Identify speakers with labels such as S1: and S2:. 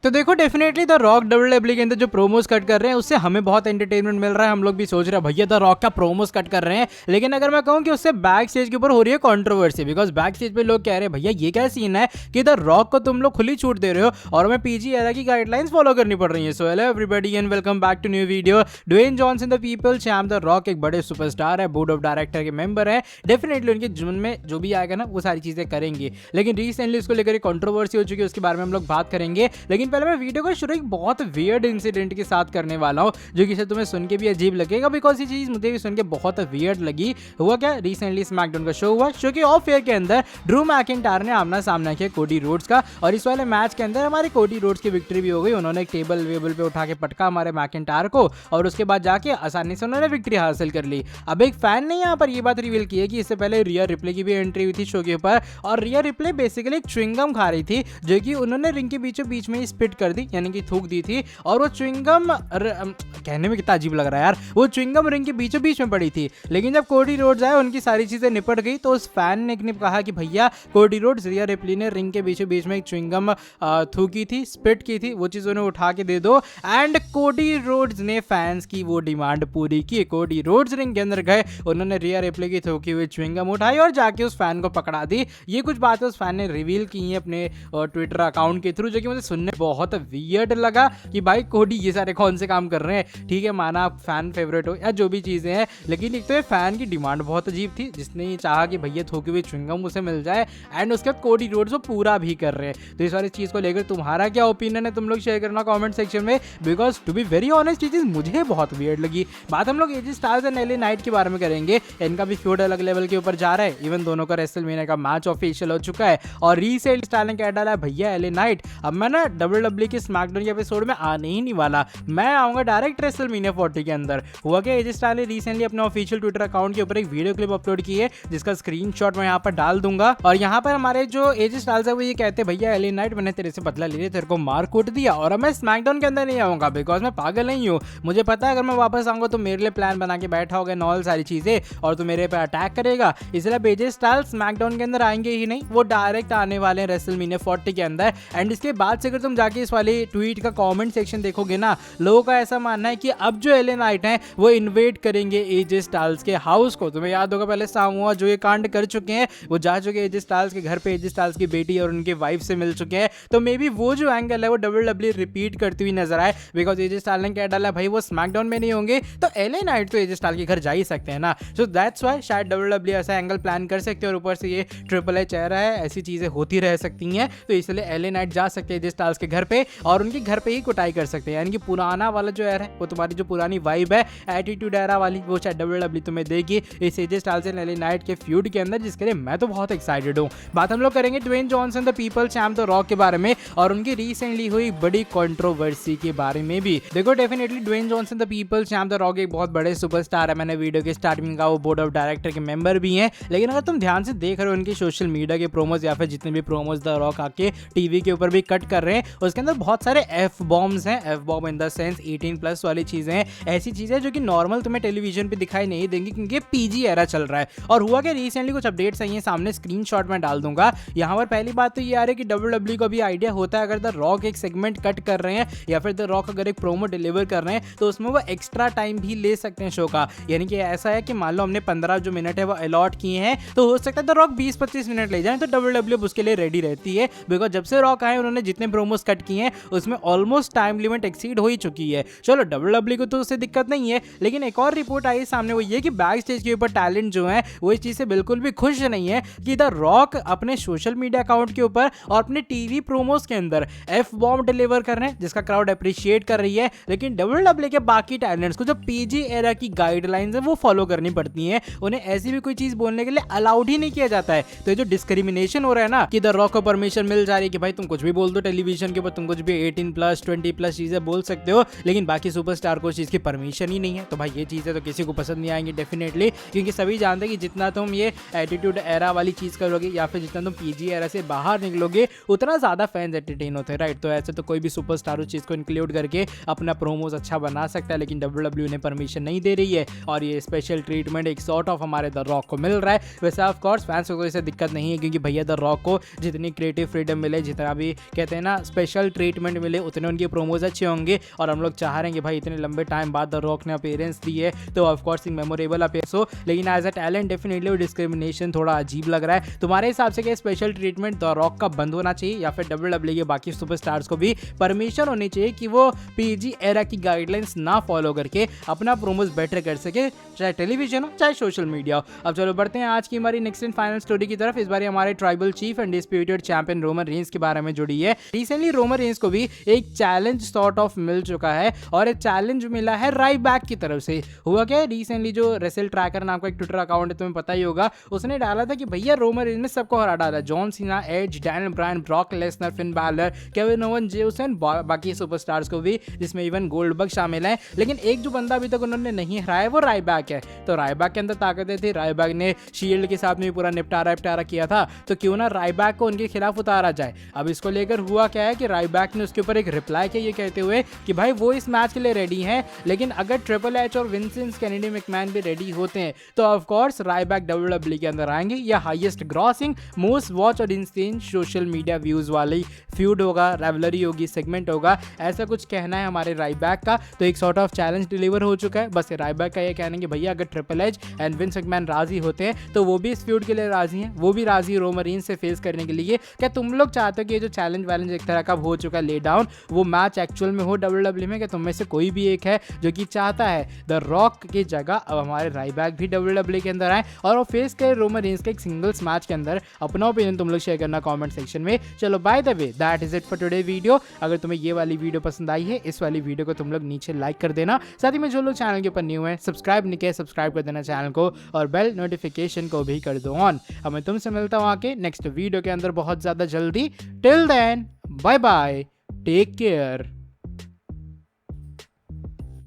S1: तो देखो definitely the rock WWE के अंदर जो प्रोमोस कट कर रहे हैं उससे हमें बहुत एंटरटेनमेंट मिल रहा है। हम लोग भी सोच रहे हैं भैया द रॉक का प्रोमोस कट कर रहे हैं, लेकिन अगर मैं कहूँ कि उससे बैक स्टेज के ऊपर हो रही है कंट्रोवर्सी, बिकॉज बैक स्टेज पे लोग कह रहे हैं भैया ये क्या सीन है कि द रॉक को तुम लोग खुली छूट दे रहे हो और हमें पीजी एरा की गाइडलाइंस फॉलो करनी पड़ रही है। So hello everybody and welcome back to new video. Dwayne Johnson the people champ the rock एक बड़े सुपरस्टार है, बोर्ड ऑफ डायरेक्टर के मेंबर है, डेफिनेटली उनके जीवन में जो भी आएगा ना वो सारी चीजें करेंगे। लेकिन रिसेंटली उसको लेकर कंट्रोवर्सी हो चुकी है, उसके बारे में हम लोग बात करेंगे। लेकिन पहले मैं वीडियो को शुरू एक बहुत वियर्ड इंसिडेंट के साथ करने वाला हूं, जो कि तुम्हें सुन के भी अजीब लगेगा, बिकॉज ये चीज मुझे भी सुन के बहुत वियर्ड लगी। हुआ क्या, रिसेंटली स्मैकडाउन का शो हुआ। शो के ऑफ एयर के अंदर ड्रू मैकिंटायर ने आमना सामना किया कोडी रोड्स का, और इस वाले मैच के अंदर हमारे कोडी रोड्स की विक्ट्री भी हो गई। उन्होंने एक टेबल वेबल पे उठा के पटका हमारे मैकिंटायर को, और उसके बाद जाके आसानी से उन्होंने विक्ट्री हासिल कर ली। अब एक फैन ने यहाँ पर ये बात रिवील की है कि इससे पहले रिया रिप्ले की भी एंट्री हुई थी शो के ऊपर, और रिया रिप्ले बेसिकली एक च्युइंगम खा रही थी, जो कि उन्होंने रिंग के बीचों बीच में ही स्पिट कर दी, यानी कि थूक दी थी। और वो च्युइंगम कहने में कितना अजीब लग रहा है यार, वो च्युइंगम रिंग के बीचों बीच में पड़ी थी। लेकिन जब कोडी रोड्स आए, उनकी सारी चीजें निपट गई, तो उस फैन ने कहा कि भैया कोडी रोड्स, रिया रिप्ले ने रिंग के बीचों बीच में एक च्युइंगम थूकी थी, स्पिट की थी, वो चीज उन्हें उठा के दे दो। एंड कोडी रोड्स ने फैंस की वो डिमांड पूरी की। कोडी रोड्स रिंग के अंदर गए, उन्होंने रिया रिप्ले की थूकी हुई च्युइंगम उठाई और जाके उस फैन को पकड़ा दी। ये कुछ बातें उस फैन ने रिवील की हैं अपने ट्विटर अकाउंट के थ्रू, जो कि मुझे सुनने बहुत वियर्ड लगा कि भाई कोडी ये सारे कौन से काम कर रहे हैं। ठीक है, माना आप फैन फेवरेट हो या जो भी चीजें हैं, लेकिन एक तो ये फैन की डिमांड बहुत अजीब थी, जिसने ये चाहा कि भैया थूकी हुई च्युइंगम उसे मिल जाए, एंड उसके बाद कोडी रोड्स वो पूरा भी कर रहे हैं। तो इस सारी चीज को लेकर तुम्हारा क्या ओपिनियन है, तुम लोग शेयर करना कमेंट सेक्शन में, because to be very honest ये चीज मुझे बहुत वियर्ड लगी। बात हम लोग AJ Styles and Elle Knight के बारे में करेंगे। इनका भी फ्यूड अलग लेवल के ऊपर जा रहा है, इवन दोनों का रेसलमेनिया का मैच ऑफिशियल हो चुका है, और रीसेंट स्टाइल ने कह डाला है भैया एले नाइट अब मैं ना डब्ल्यूडब्ल्यूई के स्मैकडाउन के एपिसोड में आने ही नहीं वाला, मैं आऊंगा डायरेक्ट रेसलमेनिया 40 के अंदर। हुआ क्या, एजी स्टाइल ने रिसेंटली अपने ऑफिशियल ट्विटर अकाउंट के ऊपर एक वीडियो क्लिप अपलोड की है, जिसका स्क्रीनशॉट मैं यहाँ पर डाल दूंगा। और यहाँ पर हमारे जो एजी स्टाइल्स है वो ये कहते हैं भैया एले नाइट मैंने तेरे से बदला ले लिया, तेरे को मार कूट दिया, और अब मैं स्मैकडाउन के अंदर नहीं आऊंगा, बिकॉज मैं पागल नहीं हूँ। मुझे पता है अगर मैं वापस आऊंगा तो मेरे लिए प्लान बना के बैठा होगा नॉल सारी चीजें, और तो मेरे पे अटैक करेगा, इसलिए एजी स्टाइल्स स्मैकडाउन के अंदर आएंगे ही नहीं, वो डायरेक्ट आने वाले हैं रेसलमेनिया 40 के अंदर। एंड इसके बाद से अगर तुम जाके इस वाली ट्वीट का कमेंट सेक्शन देखोगे ना, लोगों का ऐसा मानना है कि अब जो एले नाइट हैं वो इन्वेट करेंगे एजे स्टाइल्स के हाउस को। तुम्हें याद होगा पहले सामुआ जो ये कांड कर चुके हैं, वो जा चुके हैं एजे स्टाइल्स के घर पे, एजे स्टाइल्स की बेटी और उनके वाइफ से मिल चुके हैं। तो मे बी वो जो एंगल है वो डब्ल्यूडब्ल्यूई रिपीट करती हुई नजर आए, बिकॉज एजे स्टाइल ने क्या डाला भाई वो स्मैकडाउन में नहीं होंगे तो एले नाइट तो एजे स्टाइल के घर जा ही सकते हैं ना। सो दैट्स व्हाई शायद डब्ल्यूडब्ल्यूई ऐसा एंगल प्लान कर सकते हैं, और ऊपर से ये ट्रिपल एच आ रहा है, ऐसी चीजें होती रह सकती हैं, तो इसलिए एले नाइट जा सकते हैं एजे स्टाइल्स के घर पे और उनके घर पे ही कुटाई कर सकते हैं। यानी कि पुराना वाला जो एरा है, वो तुम्हारी जो पुरानी वाइब है एटीट्यूड एरा वाली, वो शायद डब्ल्यूडब्ल्यूई तुम्हें देगी इस AJ Styles and Elle Knight के फ्यूड के अंदर, जिसके लिए मैं तो बहुत एक्साइटेड हूँ। बात हम लोग करेंगे Dwayne Johnson the people champ the rock के बारे में, और उनकी रिसेंटली हुई बड़ी कंट्रोवर्सी के बारे में भी। देखो definitely Dwayne Johnson the people champ the rock एक बहुत बड़े सुपरस्टार है, मैंने वीडियो के स्टार्टिंग में कहा वो बोर्ड ऑफ डायरेक्टर के मेंबर भी हैं। लेकिन अगर तुम ध्यान से देख रहे हो उनके सोशल मीडिया के प्रोमोज या फिर जितने भी प्रोमोज द रॉक आके टीवी के ऊपर भी कट कर रहे हैं, उसके अंदर बहुत सारे एफ बॉम्ब्स हैं, F bomb in the sense 18+ वाली चीजें हैं, ऐसी चीजें जो कि नॉर्मल तुम्हें टेलीविजन पे दिखाई नहीं देंगी क्योंकि पीजी एरा चल रहा है। और हुआ कि रिसेंटली कुछ अपडेट्स आई हैं सामने, स्क्रीनशॉट में डाल दूंगा। यहाँ पर पहली बात तो ये आ रही है कि डब्ल्यूडब्ल्यूई को भी आइडिया होता है अगर द रॉक एक सेगमेंट कट कर रहे हैं या फिर द रॉक अगर एक प्रोमो डिलीवर कर रहे हैं तो उसमें वो एक्स्ट्रा टाइम भी ले सकते हैं शो का। यानी कि ऐसा है कि मान लो हमने 15 जो मिनट है वो अलॉट किए हैं, तो हो सकता है द रॉक 20-25 मिनट ले जाए, तो डब्ल्यूडब्ल्यूई उसके लिए रेडी रहती है, बिकॉज जब से रॉक आए उन्होंने जितने प्रोमोस कट किए हैं उसमें ऑलमोस्ट टाइम लिमिट एक्सीड हो ही चुकी है। चलो डब्ल्यूडब्ल्यूई को तो उससे दिक्कत नहीं है, लेकिन एक और रिपोर्ट आई सामने, वो ये कि बैक स्टेज के ऊपर टैलेंट जो है वो इस चीज से बिल्कुल भी खुश नहीं है कि द रॉक अपने सोशल मीडिया अकाउंट के ऊपर और अपने टीवी प्रोमोस के अंदर एफ बॉम्ब डिलीवर कर रहे हैं, जिसका क्राउड अप्रिशिएट कर रही है। लेकिन डब्ल्यूडब्ल्यूई के बाकी टैलेंट्स को जो पीजी एरा की गाइडलाइंस है वो फॉलो करनी पड़ती हैं, उन्हें ऐसी भी कोई चीज बोलने के लिए अलाउड ही नहीं किया जाता है। तो ये जो डिस्क्रिमिनेशन हो रहा है ना कि द रॉक को परमिशन मिल जा रही है कि भाई तुम कुछ भी बोल दो टेलीविजन के ऊपर, तुम कुछ भी 18+, 20+ चीजें बोल सकते हो, लेकिन बाकी सुपरस्टार को चीज की परमिशन ही नहीं है, तो भाई ये चीजें तो किसी को पसंद नहीं आएंगी डेफिनेटली, क्योंकि सभी जानते हैं कि जितना तुम ये एटीट्यूड एरा वाली चीज करोगे या फिर जितना तुम पीजी एरा से बाहर निकलोगे उतना ज्यादा फैंस एंटरटेन होते हैं, राइट। तो ऐसे तो कोई भी सुपरस्टार उस चीज को इंक्लूड करके अपना प्रोमोस अच्छा बना सकता है, लेकिन डब्ल्यूडब्ल्यूई ने परमिशन नहीं दे रही है, और ये स्पेशल ट्रीटमेंट एक सॉर्ट ऑफ हमारे द रॉक को मिल रहा है। वैसे ऑफ कोर्स फैंस को इससे दिक्कत नहीं है, क्योंकि भैया द रॉक को जितनी क्रिएटिव फ्रीडम मिले, जितना भी कहते हैं ना स्पेशल ट्रीटमेंट मिले, उतने उनके प्रोमोज अच्छे होंगे। और हम लोग चाह रहे हैं कि भाई इतने लंबे टाइम बाद द रॉक ने अपीयरेंस दी है तो ऑफकोर्स एक मेमोरेबल अपीयरेंस हो, लेकिन एज अ टैलेंट डेफिनेटली वो डिस्क्रिमिनेशन थोड़ा अजीब लग रहा है। तुम्हारे हिसाब से क्या स्पेशल ट्रीटमेंट द रॉक का बंद होना चाहिए या फिर WWE के बाकी सुपरस्टार्स को भी परमिशन होनी चाहिए कि वो PG एरा की गाइडलाइंस ना फॉलो करके अपना प्रोमोज बेटर कर सके, चाहे टेलीविजन हो चाहे सोशल मीडिया हो। अब चलो बढ़ते हैं आज की हमारी नेक्स्ट एंड फाइनल स्टोरी की तरफ। इस बार हमारे tribal cheap and disputed champion Roman Reigns के बारे में जुड़ी है। रिसेंटली रोमन रेंस को भी एक चैलेंज सॉर्ट ऑफ मिल चुका है और एक चैलेंज मिला है राइबैक की तरफ से। हुआ क्या है, रिसेंटली जो रेसल ट्रैकर नाम का एक ट्विटर अकाउंट है, तुम्हें पता ही होगा, उसने डाला था कि भैया रोमन रेंस ने सबको हरा डाला, John Cena, Edge, Daniel Bryan, Brock Lesnar, Finn Balor, Kevin Owens, Jey Uso, बाकी सुपरस्टार्स को भी, जिसमें इवन गोल्डबर्ग शामिल है। लेकिन एक जो बंदा अभी तक उन्होंने नहीं हराया वो राइबैक है। तो राइबैक के अंदर ताकतें थी, राइबैक ने शील्ड के साथ में पूरा निपटारा किया था, तो क्यों ना राइबैक को उनके खिलाफ उतारा जाए। अब इसको लेकर हुआ क्या है कि राइबैक ने उसके ऊपर एक रिप्लाई किया ये कहते हुए कि भाई वो इस मैच के लिए रेडी हैं, लेकिन अगर ट्रिपल एच और विंसेंस कैनेडी मैकमैन भी रेडी होते हैं तो ऑफ कोर्स राइबैक WWE के अंदर आएंगे। या हाईएस्ट ग्रॉसिंग, मोस्ट वॉच और इंस्टेंट सोशल मीडिया व्यूज वाली फ्यूड होगा, रेवलरी होगी, सेगमेंट होगा, ऐसा कुछ कहना है हमारे राइबैक का। तो एक सॉर्ट ऑफ चैलेंज डिलीवर हो चुका है। बस राइबैक का ये कहना है कि भैया अगर triple H and Vince McMahon राजी होते हैं तो वो भी इस फ्यूड के लिए राजी हैं, वो भी राजी है रोमन रेंस से फेस करने के लिए। क्या तुम लोग चाहते हो कि ये जो चैलेंज वैलेंज एक तरह का हो चुका है ले डाउन, वो मैच एक्चुअल में हो WWE में? क्या तुम में से कोई भी एक है जो कि चाहता है द रॉक की जगह अब हमारे राइबैक भी WWE के अंदर आए और वो फेस करे रोमन रेंस के एक सिंगल्स मैच के अंदर? अपना ओपिनियन तुम लोग शेयर करना कमेंट सेक्शन में। चलो by the way that is it for today video. अगर तुम्हें ये वाली वीडियो पसंद आई है, इस वाली वीडियो को तुम लोग नीचे लाइक कर देना। साथ ही में जो लोग चैनल के ऊपर न्यू है, सब्सक्राइब नहीं किया, सब्सक्राइब कर देना चैनल को और बेल नोटिफिकेशन को भी कर दो ऑन। अब मैं तुमसे मिलता हूँ आके नेक्स्ट वीडियो के अंदर बहुत ज़्यादा जल्दी। Till then bye bye, take care.